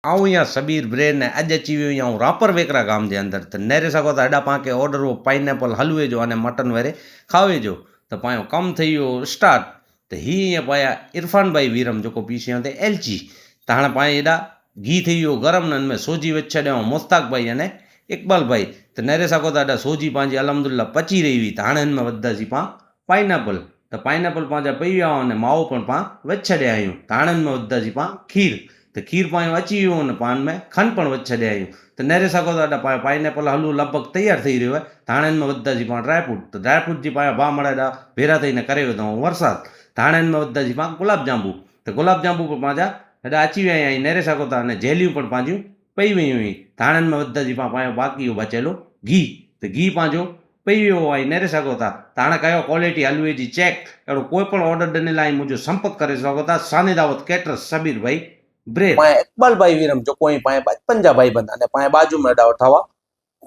आऊं यहाँ सबीर ब्रेड ने अज अची वियो आऊं रापर वेकरा गाम जे अंदर त नेरे सघो था एॾा पाण खे ऑर्डर हो पाइनएपल हलवे जो अने मटन वेरे खावे जो त पाण कमु थी वियो स्टार्ट त ही ईअं पाया इरफान भाई वीरम जेको पीसियो ते एलची त हाणे पाण एॾा घी थी वियो गरम न हिन में सोजी विझी छॾियऊं मुश्ताक भाई अने इकबाल भाई त नेरे सघो था एॾा सोजी पंहिंजी अलहमदुल्ला पची रही हुई त हाणे हिन में विझंदासीं पाण पाइनएपल त पाइनएपल पंहिंजा पई विया आहिनि माओ पण पाण विझी छॾिया आहियूं त हाणे हिन में विझंदासीं पाण खीर त खीर पाण अची वियो हुन पान में खंड पण विझी छॾिया आहियूं त नेरे सघो था एॾा पाइनएपल हलवो लॻभॻि तयारु थी रहियो आहे त हाणे हिन में विझंदासीं पाण ड्राईफ्रूट त ड्राईफ्रूट जी पाण भाउ मड़ा एॾा भेरा थी न करे विधऊं वरसाद त हाणे हिन में विझंदासीं पाण गुलाब जांबू त गुलाब जांबू बि पंहिंजा हेॾा अची विया आहिनि नेरे सघो था अने जेलियूं पण पंहिंजियूं पई वियूं हुई त हाणे हिन में विझंदासीं पाण पंहिंजो बाक़ी इहो बचियलु घी त घी पंहिंजो पई वियो आहे नेरे सघो था त हाणे कयो क्वालिटी हलवे जी चेक अहिड़ो कोई पण ऑर्डर ॾिनल आहे मुंहिंजो संपर्क करे सघो था साने दावत कैटरस सबीर भाई ब्रेड पाए इकबाल भाई वीरम जो कोई पाए बचपन जा भाई बंदा ने पाए बाजू में एॾा वठावा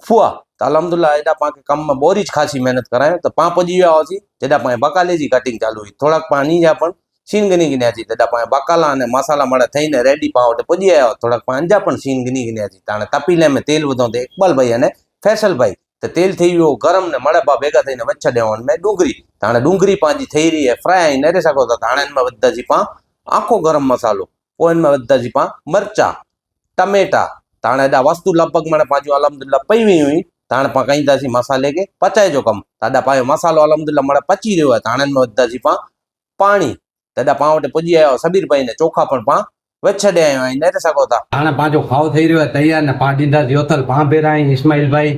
फुआ त अलहमदुल्ला एॾा पाण खे कम में बोरीज ख़ासी महिनत करायो त पाण पुॼी विया हुआसीं जेॾा पाए बकाले जी कटिंग चालू हुई थोड़ा पाणी जा पण सीन गिनी गिन्यासीं तॾा पाए बकाला अने मसाला मड़ा थईने रेडी पाण वटि पुॼी आया थोड़ा पंहिंजा पण सीन गिनी गिन्यासीं त हाणे तपीले में तेल विधो ते इकबाल भाई अने फैसल भाई त तेल थी वियो गरम ने मड़ा बा भेगा थईने विझी छॾिया हुन में डूंगरी त हाणे डूंगरी पंहिंजी ठही रही आहे फ्राई नेरे सघो था त हाणे हिन में विझंदासीं पाण आखो गरम मसालो पोइ हिन में विझंदासीं पाण मरचा टमेटा त हाणे हेॾा वस्तू लॻभॻि माना पंहिंजूं अलहमदुल्ला पई हुई हुई त हाणे पाण कईंदासीं मसाले खे पचाए जो कमु त हेॾा पंहिंजो मसालो अलहमदुल्ला माना पची रहियो आहे त हाणे हिन में विझंदासीं पाण पाणी त हेॾा पाण वटि पुॼी आयो सबीर भाई ने चोखा पण पाण विझी छॾिया आहियूं नेरे सघो था हाणे पंहिंजो खाओ थी रहियो आहे तयारु न पाण ॾींदासीं उथल पाण भेरा आहियूं इस्माइल भाई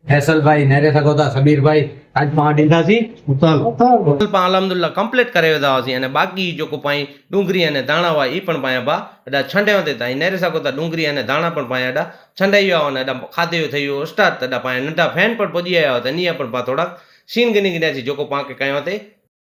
फैसल भाई नेरे सघो था सबीर भाई अॼु पाण ॾींदासीं उथल पाण अलहमदुल्ला कंप्लीट करे विधा हुआसीं अने बाक़ी जेको पाण डूंगरी अने धाणा हुआ ई पण पाण बा हेॾा छंडियो ते ताईं नेरे सघो था डूंगरी अने धाणा पण पाण हेॾा छंडाई विया हुआ हेॾा खाधे जो थी वियो स्टार्ट त हेॾा पाण नंढा फैन पण पुॼी आया हुआ त इन पण पाण थोरा सीन गिनी गिन्यासीं जेको पाण खे कयो ते